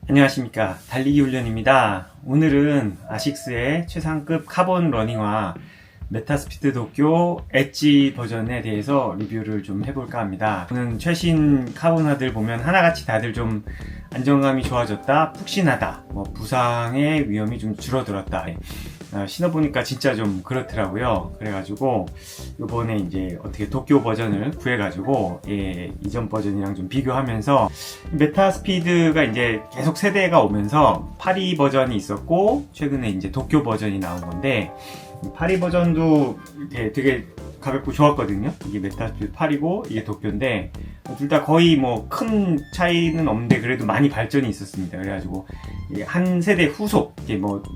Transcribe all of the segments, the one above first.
안녕하십니까, 달리기 훈련입니다. 오늘은 아식스의 최상급 카본 러닝화 메타스피드 도쿄 엣지 버전에 대해서 리뷰를 좀 해볼까 합니다. 저는 최신 카본화들 보면 하나같이 다들 좀 안정감이 좋아졌다, 푹신하다, 부상의 위험이 좀 줄어들었다, 신어보니까 진짜 좀 그렇더라고요. 그래가지고 이번에 이제 어떻게 도쿄 버전을 구해가지고 이전 버전이랑 좀 비교하면서, 메타스피드가 이제 계속 세대가 오면서 8위 버전이 있었고 최근에 이제 도쿄 버전이 나온 건데, 8위 버전도 되게 가볍고 좋았거든요. 이게 메타스피드 8이고 이게 도쿄인데, 둘 다 거의 큰 차이는 없는데 그래도 많이 발전이 있었습니다. 그래가지고 한 세대 후속,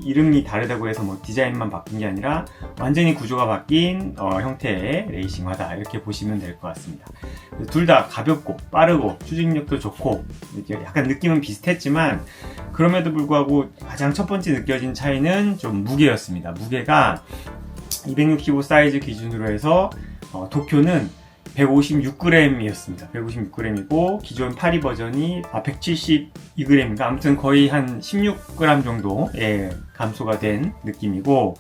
이름이 다르다고 해서 디자인만 바뀐 게 아니라 완전히 구조가 바뀐 형태의 레이싱화다, 이렇게 보시면 될 것 같습니다. 둘 다 가볍고 빠르고 추진력도 좋고 약간 느낌은 비슷했지만, 그럼에도 불구하고 가장 첫 번째 느껴진 차이는 좀 무게였습니다. 무게가 265 사이즈 기준으로 해서 도쿄는 156g이었습니다. 156g이고 기존 8위 버전이 172g인가, 아무튼 거의 한 16g 정도의 감소가 된 느낌이고,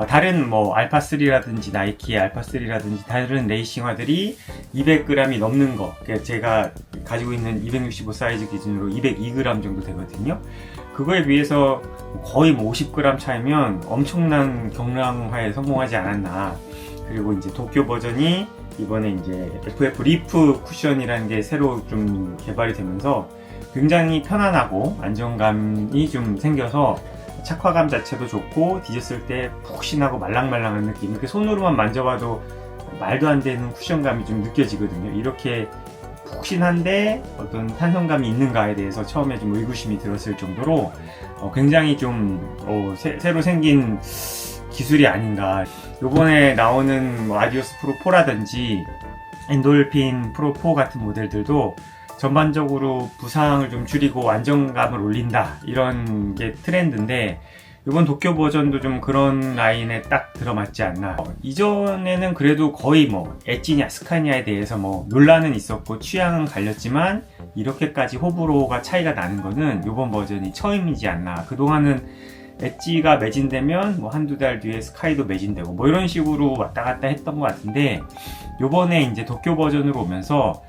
다른 알파3라든지 나이키의 알파3라든지 다른 레이싱화들이 200g이 넘는 거, 제가 가지고 있는 265 사이즈 기준으로 202g 정도 되거든요. 그거에 비해서 거의 50g 차이면 엄청난 경량화에 성공하지 않았나. 그리고 이제 도쿄 버전이 이번에 이제 FF 리프 쿠션이라는 게 새로 좀 개발이 되면서 굉장히 편안하고 안정감이 좀 생겨서 착화감 자체도 좋고, 뒤졌을 때 푹신하고 말랑말랑한 느낌, 이렇게 손으로만 만져봐도 말도 안 되는 쿠션감이 좀 느껴지거든요. 이렇게 푹신한데 어떤 탄성감이 있는가에 대해서 처음에 좀 의구심이 들었을 정도로 굉장히 좀 새로 생긴 기술이 아닌가. 요번에 나오는 아디오스 프로 4라든지 엔돌핀 프로 4 같은 모델들도 전반적으로 부상을 좀 줄이고 안정감을 올린다, 이런 게 트렌드인데, 이번 도쿄 버전도 좀 그런 라인에 딱 들어맞지 않나. 이전에는 그래도 거의 엣지냐 스카니아에 대해서 논란은 있었고 취향은 갈렸지만, 이렇게까지 호불호가 차이가 나는 거는 이번 버전이 처음이지 않나. 그동안은 엣지가 매진되면 한두 달 뒤에 스카이도 매진되고 이런 식으로 왔다 갔다 했던 것 같은데, 요번에 이제 도쿄 버전으로 오면서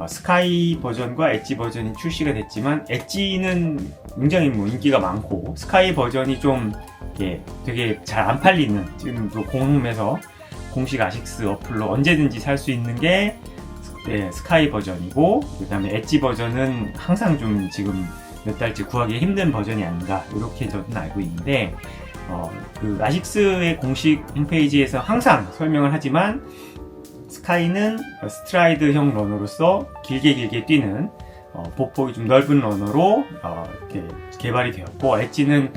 스카이 버전과 엣지 버전이 출시가 됐지만, 엣지는 굉장히 인기가 많고 스카이 버전이 좀 되게 잘 안 팔리는, 지금도 공홈에서 공식 아식스 어플로 언제든지 살 수 있는 게 스카이 버전이고, 그 다음에 엣지 버전은 항상 좀 지금 몇 달째 구하기 힘든 버전이 아닌가, 이렇게 저는 알고 있는데, 그 아식스의 공식 홈페이지에서 항상 설명을 하지만, 스카이는 스트라이드형 러너로서 길게 뛰는 보폭이 좀 넓은 러너로 이렇게 개발이 되었고, 엣지는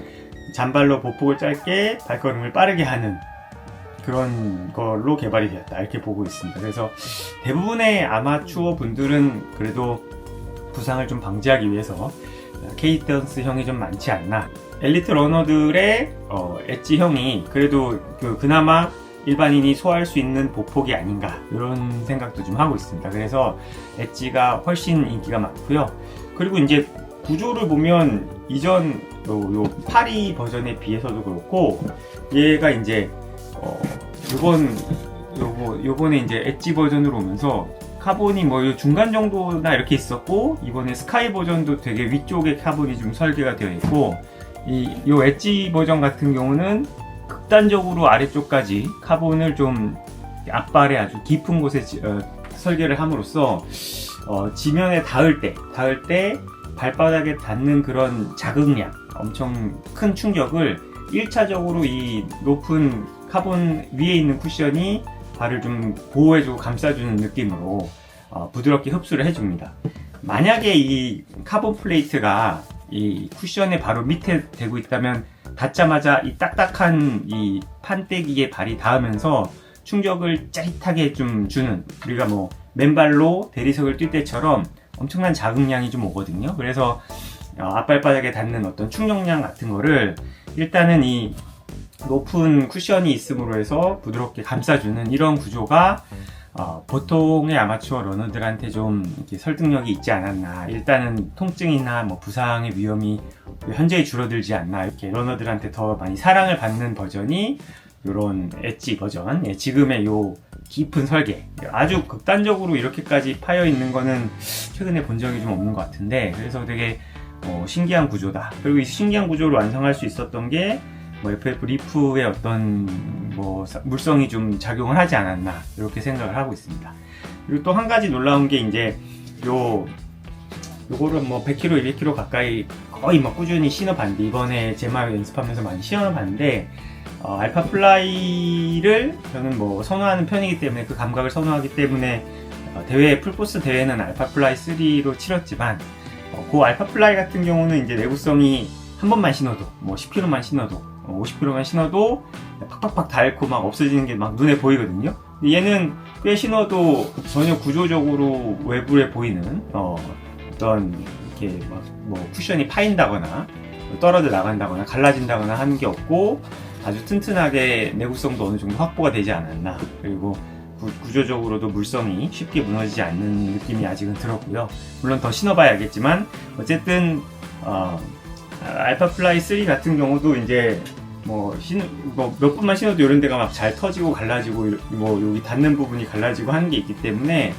잔발로 보폭을 짧게 발걸음을 빠르게 하는 그런 걸로 개발이 되었다, 이렇게 보고 있습니다. 그래서 대부분의 아마추어 분들은 그래도 부상을 좀 방지하기 위해서 케이던스형이 좀 많지 않나. 엘리트 러너들의 엣지형이 그래도 그나마 일반인이 소화할 수 있는 보폭이 아닌가, 이런 생각도 좀 하고 있습니다. 그래서 엣지가 훨씬 인기가 많고요. 그리고 이제 구조를 보면 이전 요 8위 버전에 비해서도 그렇고, 얘가 이제 요번에 이제 엣지 버전으로 오면서 카본이 중간 정도나 이렇게 있었고, 이번에 스카이 버전도 되게 위쪽에 카본이 좀 설계가 되어 있고, 요 엣지 버전 같은 경우는 극단적으로 아래쪽까지 카본을 좀 앞발에 아주 깊은 곳에 설계를 함으로써 지면에 닿을 때 발바닥에 닿는 그런 자극량, 엄청 큰 충격을 1차적으로 이 높은 카본 위에 있는 쿠션이 발을 좀 보호해주고 감싸주는 느낌으로 부드럽게 흡수를 해줍니다. 만약에 이 카본 플레이트가 이 쿠션의 바로 밑에 대고 있다면, 닿자마자 이 딱딱한 이 판때기에 발이 닿으면서 충격을 짜릿하게 좀 주는, 우리가 맨발로 대리석을 뛸 때처럼 엄청난 자극량이 좀 오거든요. 그래서 앞발바닥에 닿는 어떤 충격량 같은 거를 일단은 이 높은 쿠션이 있음으로 해서 부드럽게 감싸주는 이런 구조가 보통의 아마추어 러너들한테 좀 이렇게 설득력이 있지 않았나. 일단은 통증이나 뭐 부상의 위험이 현저히 줄어들지 않나. 이렇게 러너들한테 더 많이 사랑을 받는 버전이 요런 엣지 버전. 예, 지금의 요 깊은 설계. 아주 극단적으로 이렇게까지 파여 있는 거는 최근에 본 적이 좀 없는 것 같은데, 그래서 되게 신기한 구조다. 그리고 이 신기한 구조를 완성할 수 있었던 게 FF 리프의 어떤 물성이 좀 작용을 하지 않았나, 이렇게 생각을 하고 있습니다. 그리고 또 한 가지 놀라운 게 이제 요거를 100km, 200km 가까이 거의 꾸준히 신어봤는데, 이번에 제마 연습하면서 많이 신어봤는데, 알파 플라이를 저는 선호하는 편이기 때문에, 그 감각을 선호하기 때문에 풀코스 대회는 알파 플라이 3로 치렀지만, 그 알파 플라이 같은 경우는 이제 내구성이 한 번만 신어도 10km만 신어도 50km만 신어도 팍팍팍 닳고 없어지는 게 눈에 보이거든요. 근데 얘는 꽤 신어도 전혀 구조적으로 외부에 보이는 어떤 이렇게 쿠션이 파인다거나 떨어져 나간다거나 갈라진다거나 하는 게 없고, 아주 튼튼하게 내구성도 어느 정도 확보가 되지 않았나. 그리고 구조적으로도 물성이 쉽게 무너지지 않는 느낌이 아직은 들었고요. 물론 더 신어봐야 알겠지만, 어쨌든 알파 플라이 3 같은 경우도 이제 몇 번만 신어도 이런 데가 잘 터지고 갈라지고 여기 닿는 부분이 갈라지고 하는 게 있기 때문에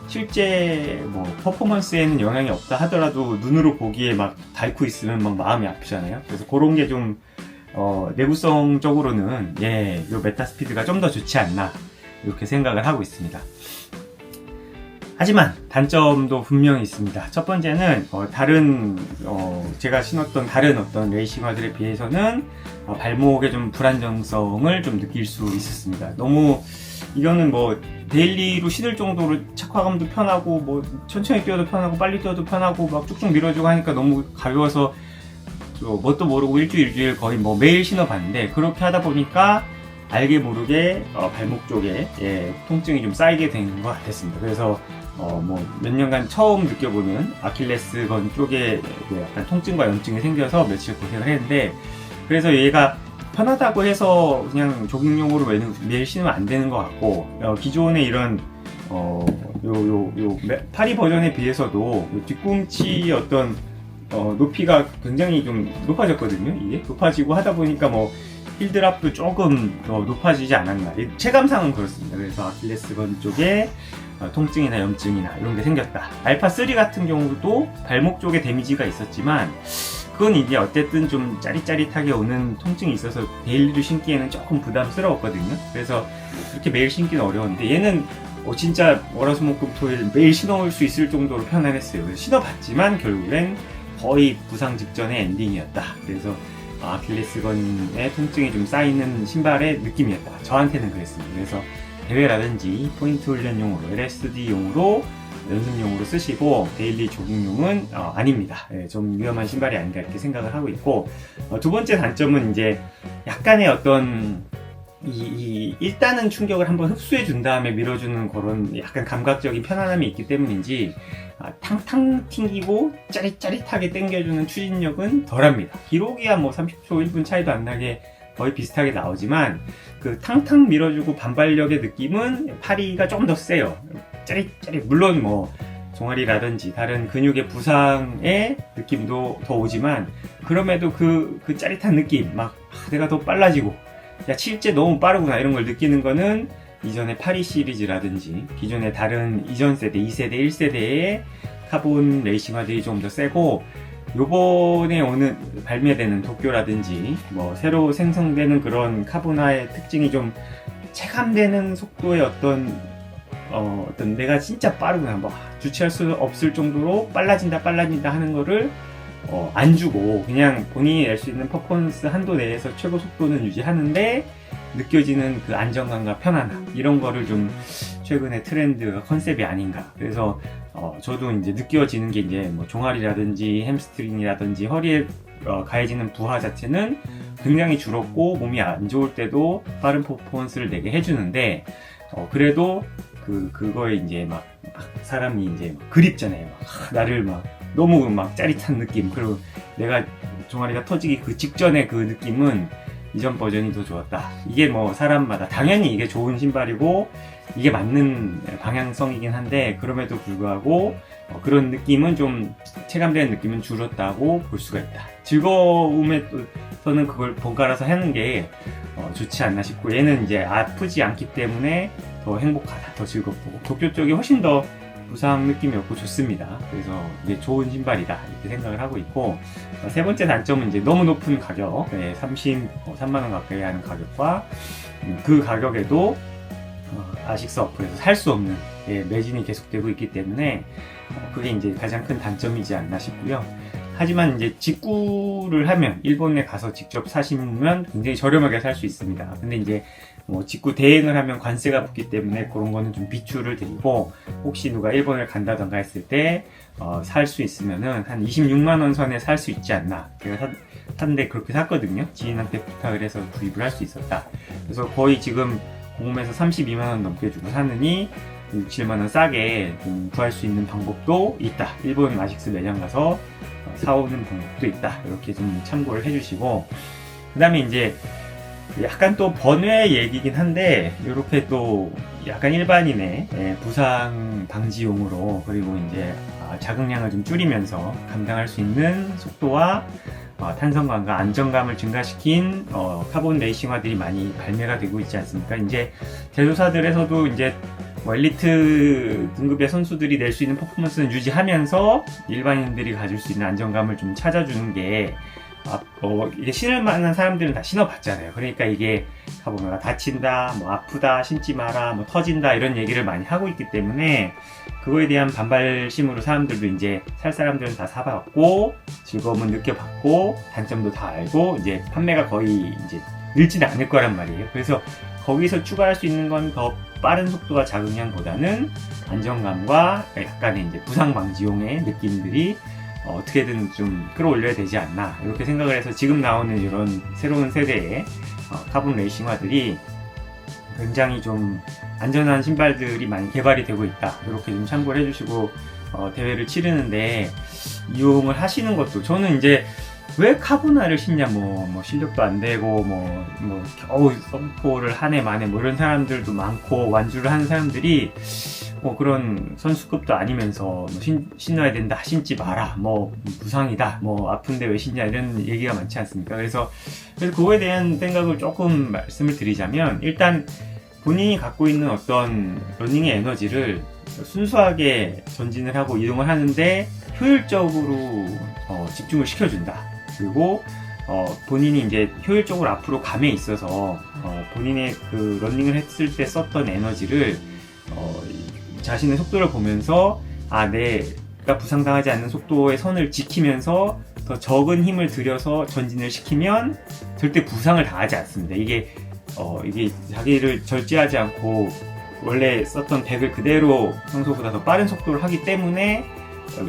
실제 퍼포먼스에는 영향이 없다 하더라도 눈으로 보기에 닳고 있으면 마음이 아프잖아요. 그래서 그런 게 좀 내구성적으로는 요 메타스피드가 좀 더 좋지 않나, 이렇게 생각을 하고 있습니다. 하지만 단점도 분명히 있습니다. 첫 번째는 제가 신었던 다른 어떤 레이싱화들에 비해서는 발목의 좀 불안정성을 좀 느낄 수 있었습니다. 너무 이거는 데일리로 신을 정도로 착화감도 편하고 천천히 뛰어도 편하고 빨리 뛰어도 편하고 쭉쭉 밀어주고 하니까 너무 가벼워서 뭣도 모르고 일주일 거의 매일 신어봤는데, 그렇게 하다 보니까 알게 모르게 발목 쪽에 통증이 좀 쌓이게 된 것 같았습니다. 그래서 몇 년간 처음 느껴보는 아킬레스건 쪽에 약간 통증과 염증이 생겨서 며칠 고생을 했는데, 그래서 얘가 편하다고 해서 그냥 조깅용으로 매일 신으면 안 되는 것 같고, 기존의 이런 파리 버전에 비해서도 뒤꿈치 어떤 높이가 굉장히 좀 높아졌거든요. 이게 높아지고 하다 보니까 힐드랍도 조금 더 높아지지 않았나, 체감상은 그렇습니다. 그래서 아킬레스건 쪽에 통증이나 염증이나 이런 게 생겼다. 알파 3 같은 경우도 발목 쪽에 데미지가 있었지만, 그건 이제 어쨌든 좀 짜릿짜릿하게 오는 통증이 있어서 데일리로 신기에는 조금 부담스러웠거든요. 그래서 그렇게 매일 신기는 어려웠는데, 얘는 진짜 월화수목금토일 매일 신어올 수 있을 정도로 편안했어요. 그래서 신어봤지만 결국엔 거의 부상 직전의 엔딩이었다. 그래서 아킬레스건에 통증이 좀 쌓이는 신발의 느낌이었다. 저한테는 그랬습니다. 그래서 대회라든지 포인트 훈련용으로, LSD용으로, 연습용으로 쓰시고 데일리 조깅용은 아닙니다. 좀 위험한 신발이 아닌가, 이렇게 생각을 하고 있고, 두 번째 단점은 이제 약간의 어떤 일단은 충격을 한번 흡수해 준 다음에 밀어주는 그런 약간 감각적인 편안함이 있기 때문인지 탕탕 튕기고 짜릿짜릿하게 당겨주는 추진력은 덜합니다. 기록이야 30초 1분 차이도 안 나게 거의 비슷하게 나오지만, 그 탕탕 밀어주고 반발력의 느낌은 파리가 좀 더 세요. 짜릿짜릿. 물론 종아리라든지 다른 근육의 부상의 느낌도 더 오지만, 그럼에도 그 짜릿한 느낌, 내가 더 빨라지고, 실제 너무 빠르구나, 이런 걸 느끼는 거는 이전의 파리 시리즈라든지 기존의 다른 이전 세대, 2세대, 1세대의 카본 레이싱화들이 좀 더 세고, 요번에 발매되는 도쿄라든지 새로 생성되는 그런 카본화의 특징이 좀 체감되는 속도의 어떤 내가 진짜 빠르구나, 주체할 수 없을 정도로 빨라진다 하는 거를 안 주고, 그냥 본인이 낼 수 있는 퍼포먼스 한도 내에서 최고 속도는 유지하는데 느껴지는 그 안정감과 편안함, 이런 거를 좀 최근의 트렌드가 컨셉이 아닌가. 그래서 저도 이제 느껴지는 게 이제 종아리라든지 햄스트링이라든지 허리에 가해지는 부하 자체는 굉장히 줄었고, 몸이 안 좋을 때도 빠른 퍼포먼스를 내게 해주는데, 그래도 그거에 이제 사람이 이제 그립잖아요. 나를 너무 짜릿한 느낌, 그리고 내가 종아리가 터지기 그 직전의 그 느낌은 이전 버전이 더 좋았다. 이게 뭐 사람마다 당연히 이게 좋은 신발이고 이게 맞는 방향성이긴 한데, 그럼에도 불구하고 그런 느낌은 좀 체감되는 느낌은 줄었다고 볼 수가 있다. 즐거움에서는 그걸 번갈아서 하는 게 좋지 않나 싶고, 얘는 이제 아프지 않기 때문에 더 행복하다, 더 즐겁고, 도쿄 쪽이 훨씬 더 부상 느낌이 없고 좋습니다. 그래서 이게 좋은 신발이다 이렇게 생각을 하고 있고, 세 번째 단점은 이제 너무 높은 가격, 33만원 가까이 하는 가격과 그 가격에도 아식스 어플에서 살 수 없는 매진이 계속되고 있기 때문에 그게 이제 가장 큰 단점이지 않나 싶고요. 하지만 이제 직구를 하면, 일본에 가서 직접 사시면 굉장히 저렴하게 살 수 있습니다. 근데 이제 뭐 직구 대행을 하면 관세가 붙기 때문에 그런 거는 좀 비추를 드리고, 혹시 누가 일본을 간다던가 했을 때 살 수 있으면은 한 26만원 선에 살 수 있지 않나. 제가 샀는데 그렇게 샀거든요. 지인한테 부탁을 해서 구입을 할 수 있었다. 그래서 거의 지금 공홈에서 32만원 넘게 주고 사느니 6, 7만원 싸게 좀 구할 수 있는 방법도 있다. 일본 아식스 매장 가서 사오는 방법도 있다. 이렇게 좀 참고를 해주시고, 그 다음에 이제 약간 또 번외 얘기긴 한데, 이렇게 또 약간 일반인의 부상 방지용으로, 그리고 이제 자극량을 좀 줄이면서 감당할 수 있는 속도와 탄성감과 안정감을 증가시킨 카본 레이싱화들이 많이 발매가 되고 있지 않습니까? 이제 제조사들에서도 이제 뭐 엘리트 등급의 선수들이 낼 수 있는 퍼포먼스는 유지하면서 일반인들이 가질 수 있는 안정감을 좀 찾아주는 게, 이게 신을 만한 사람들은 다 신어봤잖아요. 그러니까 이게 가보면 다친다, 뭐 아프다, 신지 마라, 뭐 터진다, 이런 얘기를 많이 하고 있기 때문에 그거에 대한 반발심으로 사람들도 이제 살 사람들은 다 사봤고, 즐거움은 느껴봤고, 단점도 다 알고, 이제 판매가 거의 이제 늘지는 않을 거란 말이에요. 그래서 거기서 추가할 수 있는 건 더 빠른 속도와 자극량보다는 안정감과 약간의 이제 부상 방지용의 느낌들이 어떻게든 좀 끌어올려야 되지 않나, 이렇게 생각을 해서 지금 나오는 이런 새로운 세대의 카본 레이싱화들이 굉장히 좀 안전한 신발들이 많이 개발이 되고 있다. 이렇게 좀 참고를 해주시고, 대회를 치르는데 이용을 하시는 것도, 저는 이제 왜 카보나를 신냐, 뭐 실력도 안 되고, 겨우 썸포를 한 해 만에 뭐 이런 사람들도 많고, 완주를 하는 사람들이 뭐 그런 선수급도 아니면서 뭐 신어야 된다, 신지 마라, 뭐 부상이다, 뭐 아픈데 왜 신냐, 이런 얘기가 많지 않습니까? 그래서 그거에 대한 생각을 조금 말씀을 드리자면, 일단 본인이 갖고 있는 어떤 러닝의 에너지를 순수하게 전진을 하고 이동을 하는데 효율적으로 집중을 시켜준다. 그리고 본인이 이제 효율적으로 앞으로 감에 있어서 본인의 그 러닝을 했을 때 썼던 에너지를 자신의 속도를 보면서 내가 부상당하지 않는 속도의 선을 지키면서 더 적은 힘을 들여서 전진을 시키면 절대 부상을 당하지 않습니다. 이게 자기를 절제하지 않고 원래 썼던 100을 그대로 평소보다 더 빠른 속도를 하기 때문에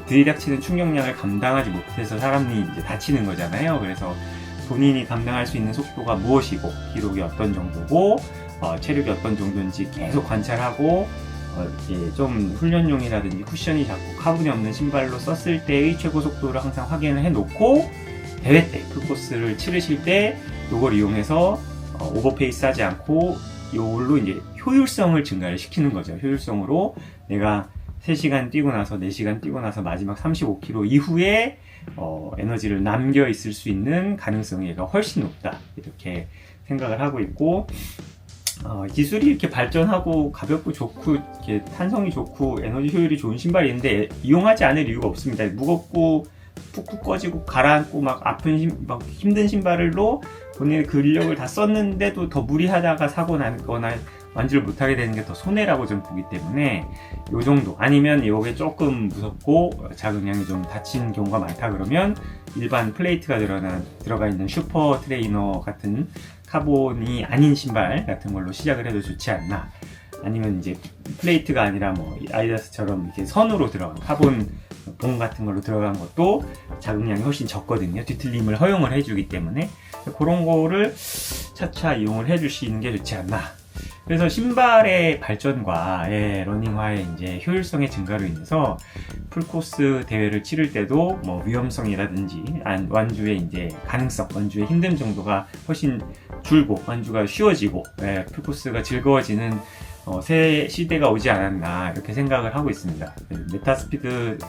들이닥치는 충격량을 감당하지 못해서 사람이 이제 다치는 거잖아요. 그래서 본인이 감당할 수 있는 속도가 무엇이고, 기록이 어떤 정도고, 체력이 어떤 정도인지 계속 관찰하고, 좀 훈련용이라든지 쿠션이 작고 카본이 없는 신발로 썼을 때의 최고 속도를 항상 확인을 해놓고, 대회 때 풀코스를 치르실 때 이걸 이용해서 오버페이스 하지 않고 이걸로 이제 효율성을 증가를 시키는 거죠. 효율성으로 내가 3시간 뛰고 나서 4시간 뛰고 나서 마지막 35km 이후에 에너지를 남겨 있을 수 있는 가능성이 얘가 훨씬 높다, 이렇게 생각을 하고 있고, 기술이 이렇게 발전하고 가볍고 좋고 이렇게 탄성이 좋고 에너지 효율이 좋은 신발인데 이용하지 않을 이유가 없습니다. 무겁고 푹푹 꺼지고 가라앉고 막 막 힘든 신발로 본인의 근력을 다 썼는데도 더 무리하다가 사고 나거나 완주를 못하게 되는 게 더 손해라고 좀 보기 때문에, 요 정도 아니면 이게 조금 무섭고 자극량이 좀 다친 경우가 많다 그러면 일반 플레이트가 들어가 있는 슈퍼 트레이너 같은 카본이 아닌 신발 같은 걸로 시작을 해도 좋지 않나. 아니면 이제 플레이트가 아니라 뭐 아디다스처럼 이렇게 선으로 들어간 카본 봉 같은 걸로 들어간 것도 자극량이 훨씬 적거든요. 뒤틀림을 허용을 해주기 때문에 그런 거를 차차 이용을 해주시는 게 좋지 않나. 그래서 신발의 발전과 러닝화의 이제 효율성의 증가로 인해서 풀코스 대회를 치를 때도 뭐 위험성이라든지 완주의 이제 가능성, 완주의 힘듦 정도가 훨씬 줄고 완주가 쉬워지고 풀코스가 즐거워지는 새 시대가 오지 않았나 이렇게 생각을 하고 있습니다. 메타스피드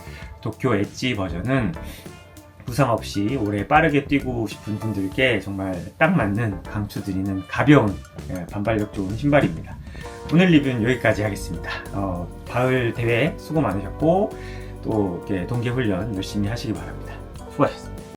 도쿄 엣지 버전은 부상 없이 오래 빠르게 뛰고 싶은 분들께 정말 딱 맞는 강추드리는 가벼운 반발력 좋은 신발입니다. 오늘 리뷰는 여기까지 하겠습니다. 가을 대회 수고 많으셨고 또 이렇게 동계 훈련 열심히 하시기 바랍니다. 수고하셨습니다.